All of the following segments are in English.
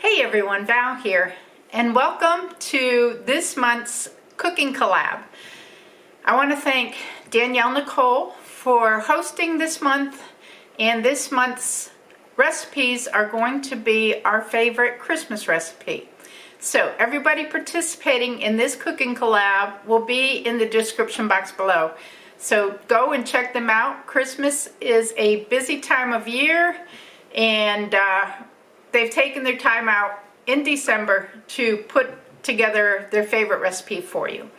Hey everyone, Val here, and welcome to this month's cooking collab. I want to thank Danielle Nicole for hosting this month, and this month's recipes are going to be our favorite Christmas recipe. So everybody participating in this cooking collab will be in the description box below. So go and check them out. Christmas is a busy time of year, and they've taken their time out in December to put together their favorite recipe for you.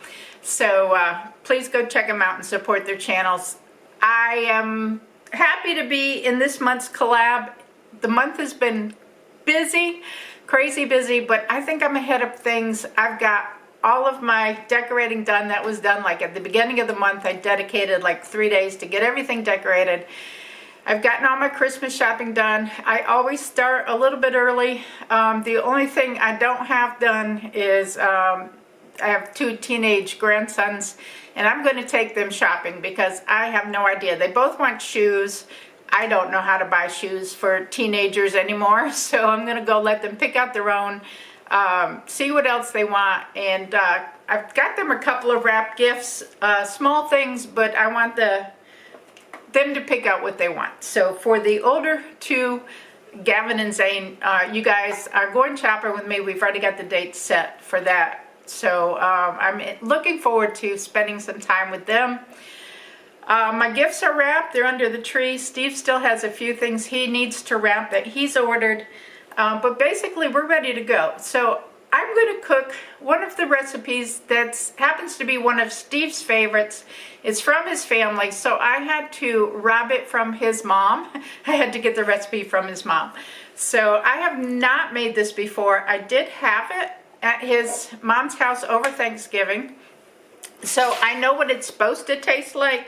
So please go check them out and support their channels. I am happy to be in this month's collab. The month has been busy, crazy busy, but I think I'm ahead of things. I've got all of my decorating done. That was done like at the beginning of the month. I dedicated like 3 days to get everything decorated. I've gotten all my Christmas shopping done. I always start a little bit early. The only thing I don't have done is I have 2 teenage grandsons, and I'm going to take them shopping because I have no idea. They both want shoes. I don't know how to buy shoes for teenagers anymore, so I'm going to go let them pick out their own, see what else they want, and I've got them a couple of wrapped gifts, small things, but I want them to pick out what they want. So for the older 2, Gavin and Zane, you guys are going shopping with me. We've already got the date set for that. So I'm looking forward to spending some time with them. My gifts are wrapped. They're under the tree. Steve still has a few things he needs to wrap that he's ordered. But basically we're ready to go. So I'm going to cook one of the recipes that happens to be one of Steve's favorites. It's from his family, so I had to rob it from his mom. I had to get the recipe from his mom. So I have not made this before. I did have it at his mom's house over Thanksgiving, so I know what it's supposed to taste like,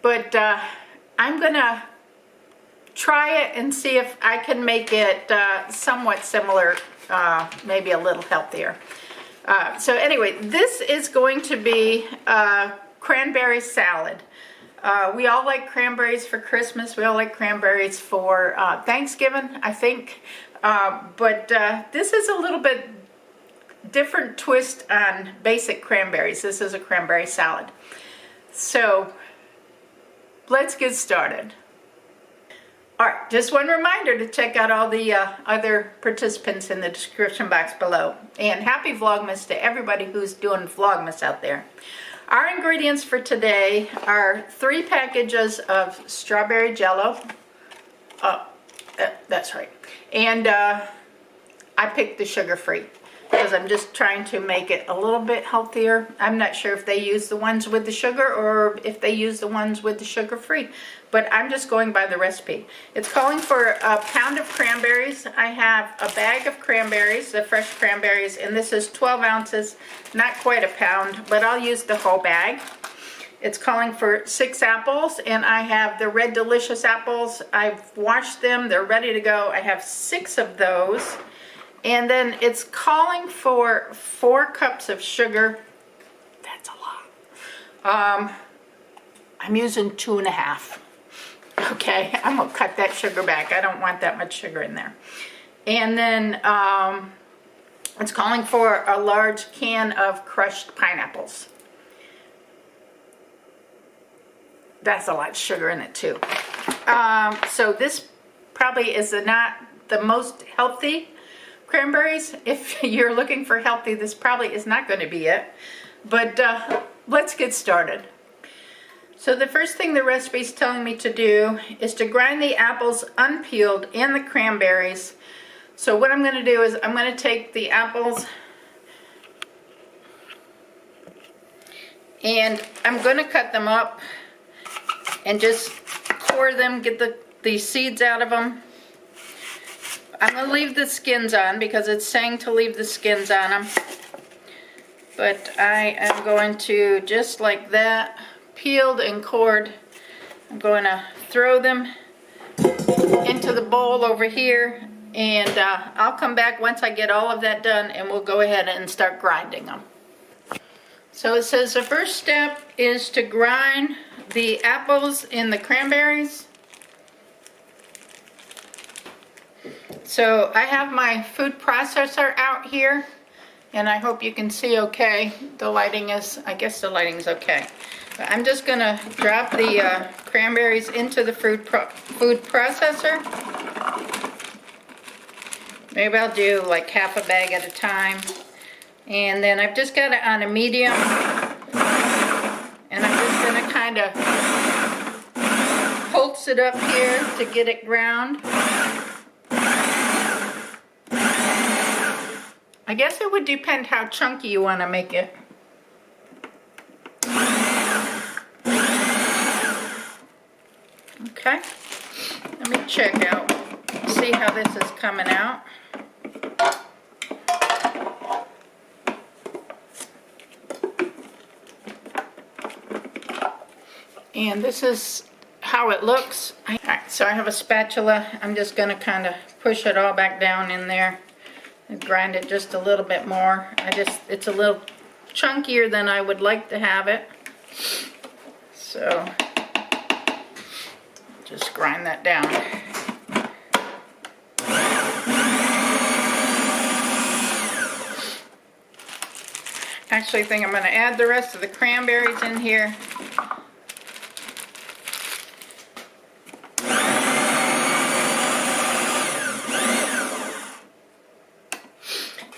but I'm going to try it and see if I can make it somewhat similar, maybe a little healthier. So anyway, this is going to be cranberry salad. We all like cranberries for Christmas. We all like cranberries for Thanksgiving, I think. But this is a little bit different twist on basic cranberries. This is a cranberry salad. So let's get started. All right, just one reminder to check out all the other participants in the description box below. And happy Vlogmas to everybody who's doing Vlogmas out there. Our ingredients for today are 3 packages of strawberry jello. That's right. And I picked the sugar-free because I'm just trying to make it a little bit healthier. I'm not sure if they use the ones with the sugar or if they use the ones with the sugar-free, but I'm just going by the recipe. It's calling for a pound of cranberries. I have a bag of cranberries, the fresh cranberries, and this is 12 ounces, not quite a pound, but I'll use the whole bag. It's calling for 6 apples, and I have the Red Delicious apples. I've washed them, they're ready to go. I have 6 of those. And then it's calling for 4 cups of sugar. That's a lot. I'm using 2.5. Okay, I'm gonna cut that sugar back. I don't want that much sugar in there. And then it's calling for a large can of crushed pineapples. That's a lot of sugar in it too. So this probably is not the most healthy cranberries. If you're looking for healthy, this probably is not going to be it. But let's get started. So the first thing the recipe is telling me to do is to grind the apples unpeeled and the cranberries. So what I'm going to do is I'm going to take the apples and I'm going to cut them up and just core them, get the seeds out of them. I'm going to leave the skins on because it's saying to leave the skins on them. But I am going to, just like that, peeled and cored, I'm going to throw them into the bowl over here, and I'll come back once I get all of that done and we'll go ahead and start grinding them. So it says the first step is to grind the apples and the cranberries. So I have my food processor out here, and I hope you can see okay. The lighting is, I guess the lighting's okay. But I'm just gonna drop the cranberries into the food processor. Maybe I'll do like half a bag at a time. And then I've just got it on a medium. And I'm just gonna kind of pulse it up here to get it ground. I guess it would depend how chunky you want to make it. Okay, let me check out, see how this is coming out. And this is how it looks. Alright, so I have a spatula. I'm just going to kind of push it all back down in there and grind it just a little bit more. It's a little chunkier than I would like to have it. So just grind that down. Actually, I think I'm going to add the rest of the cranberries in here.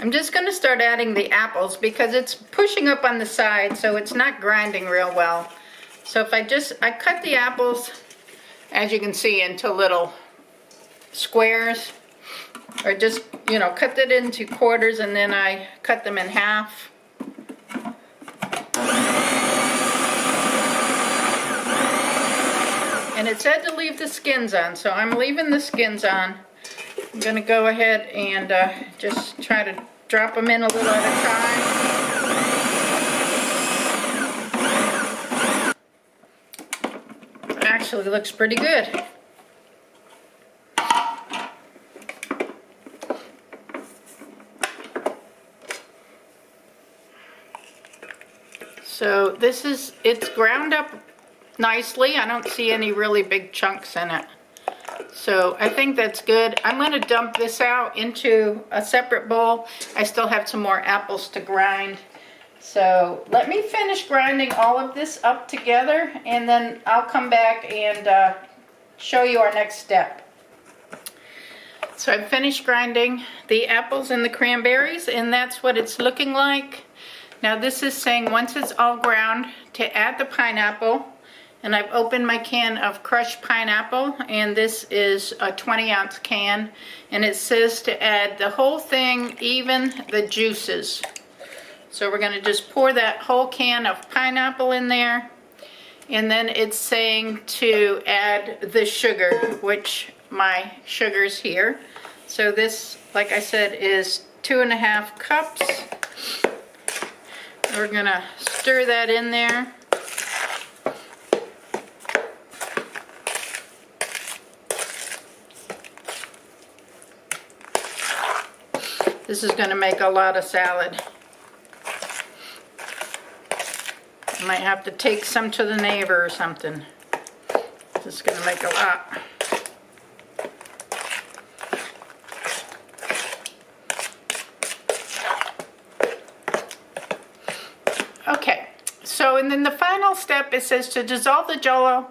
I'm just going to start adding the apples because it's pushing up on the side, so it's not grinding real well. So if I cut the apples, as you can see, into little squares, or just, you know, cut it into quarters, and then I cut them in half. And it said to leave the skins on, so I'm leaving the skins on. I'm going to go ahead and just try to drop them in a little at a time. It actually looks pretty good. So it's ground up nicely. I don't see any really big chunks in it. So I think that's good. I'm going to dump this out into a separate bowl. I still have some more apples to grind. So let me finish grinding all of this up together, and then I'll come back and show you our next step. So I've finished grinding the apples and the cranberries, and that's what it's looking like. Now this is saying once it's all ground to add the pineapple. And I've opened my can of crushed pineapple, and this is a 20-ounce can, and it says to add the whole thing, even the juices. So we're going to just pour that whole can of pineapple in there, and then it's saying to add the sugar, which my sugar's here. So this, like I said, is 2.5 cups. We're going to stir that in there. This is going to make a lot of salad. I might have to take some to the neighbor or something. This is going to make a lot. Okay, so and then the final step, it says to dissolve the Jell-O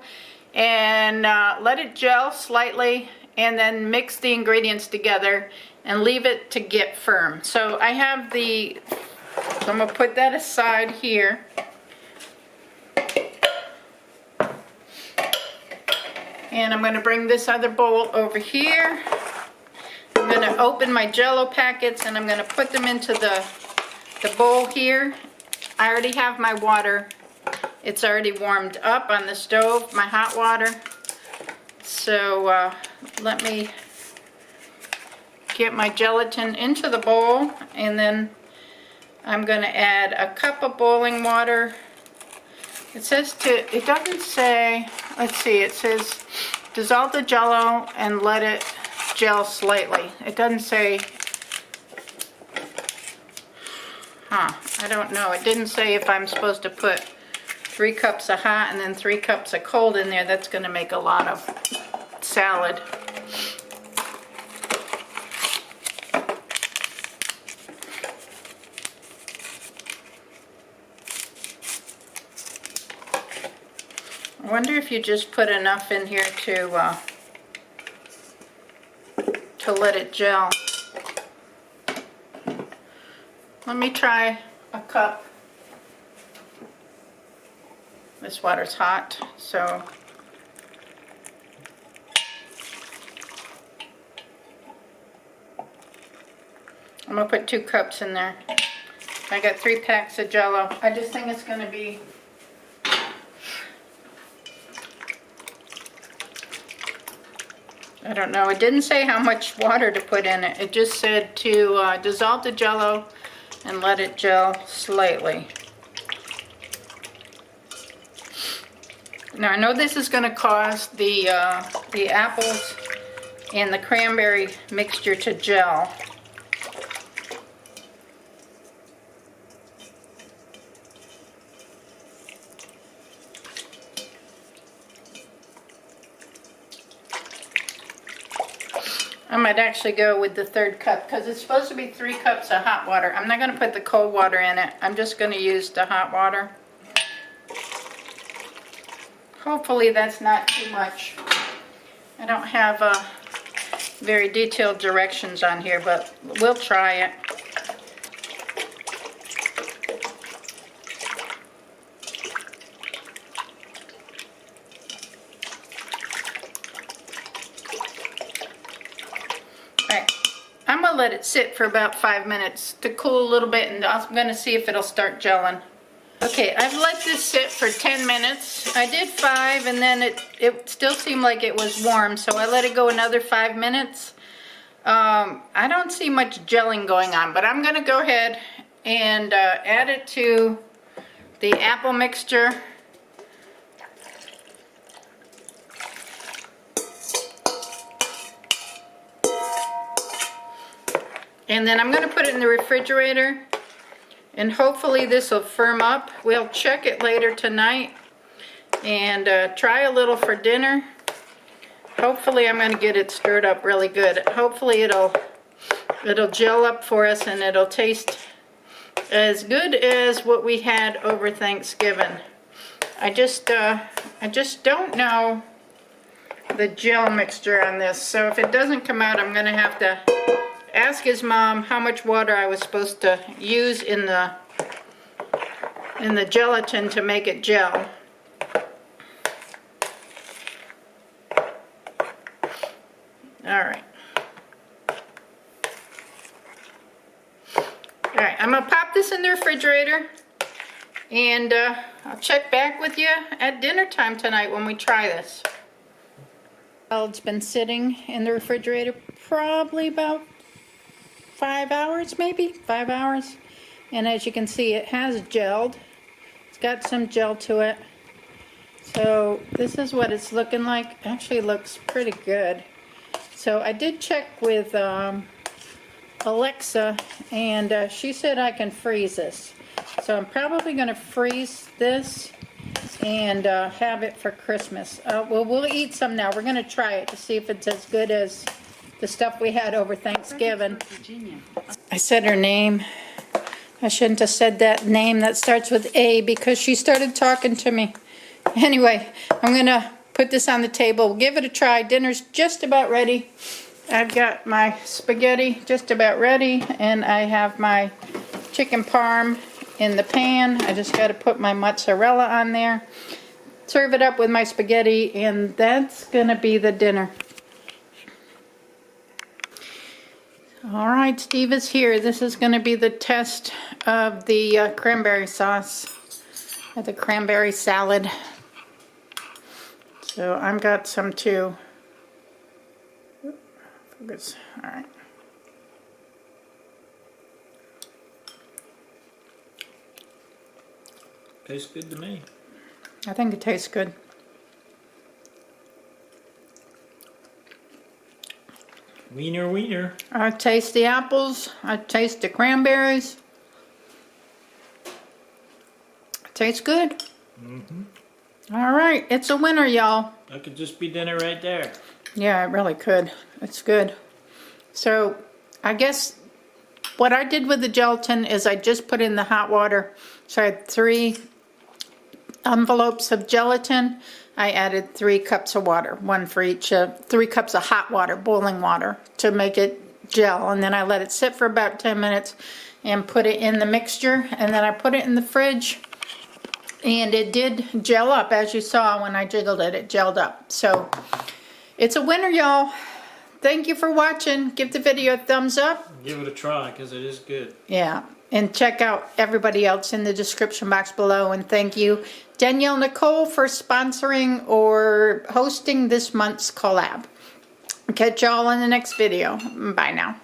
and let it gel slightly, and then mix the ingredients together and leave it to get firm. So I have so I'm going to put that aside here. And I'm going to bring this other bowl over here. I'm going to open my Jell-O packets, and I'm going to put them into the bowl here. I already have my water. It's already warmed up on the stove, my hot water. So let me get my gelatin into the bowl, and then I'm going to add a cup of boiling water. It doesn't say, let's see, it says dissolve the Jell-O and let it gel slightly. It doesn't say, I don't know. It didn't say if I'm supposed to put 3 cups of hot and then 3 cups of cold in there. That's going to make a lot of salad. wonder if you just put enough in here to let it gel. Let me try a cup. This water's hot, so I'm gonna put 2 cups in there. I got 3 packs of Jell-O. I just think it's gonna be I don't know. It didn't say how much water to put in it. It just said to dissolve the Jell-O and let it gel slightly. Now I know this is going to cause the apples and the cranberry mixture to gel. I might actually go with the 3rd cup because it's supposed to be 3 cups of hot water. I'm not going to put the cold water in it. I'm just going to use the hot water. Hopefully that's not too much. I don't have very detailed directions on here, but we'll try it. I'm going to let it sit for about 5 minutes to cool a little bit, and I'm going to see if it'll start gelling. Okay, I've let this sit for 10 minutes. I did 5, and then it still seemed like it was warm, so I let it go another 5 minutes. I don't see much gelling going on, but I'm going to go ahead and add it to the apple mixture. And then I'm going to put it in the refrigerator, and hopefully this will firm up. We'll check it later tonight and try a little for dinner. Hopefully I'm going to get it stirred up really good. Hopefully it'll gel up for us and it'll taste as good as what we had over Thanksgiving. I just don't know the gel mixture on this, so if it doesn't come out, I'm going to have to ask his mom how much water I was supposed to use in the gelatin to make it gel. Alright. Alright, I'm going to pop this in the refrigerator, and I'll check back with you at dinner time tonight when we try this. Well, it's been sitting in the refrigerator probably about 5 hours, maybe 5 hours, and as you can see, it has gelled. It's got some gel to it, so this is what it's looking like. Actually looks pretty good. So I did check with Alexa, and she said I can freeze this, so I'm probably going to freeze this and have it for Christmas. Well, we'll eat some now. We're going to try it to see if it's as good as the stuff we had over Thanksgiving. I said her name. I shouldn't have said that name that starts with A because she started talking to me. Anyway, I'm going to put this on the table. Give it a try. Dinner's just about ready. I've got my spaghetti just about ready, and I have my chicken parm in the pan. I just got to put my mozzarella on there. Serve it up with my spaghetti, and that's going to be the dinner. All right, Steve is here. This is going to be the test of the cranberry sauce, or the cranberry salad. So I've got some too. Focus. All right. Tastes good to me. I think it tastes good. Wiener, wiener. I taste the apples. I taste the cranberries. Tastes good. Mm-hmm. All right, it's a winner, y'all. That could just be dinner right there. Yeah, it really could. It's good. So I guess what I did with the gelatin is I just put in the hot water. So I had 3 envelopes of gelatin. I added 3 cups of water, one for each, 3 cups of hot water, boiling water, to make it gel. And then I let it sit for about 10 minutes and put it in the mixture. And then I put it in the fridge, and it did gel up. As you saw when I jiggled it, it gelled up. So it's a winner, y'all. Thank you for watching. Give the video a thumbs up. Give it a try, because it is good. Yeah, and check out everybody else in the description box below. And thank you, Danielle Nicole, for sponsoring or hosting this month's collab. Catch y'all in the next video. Bye now.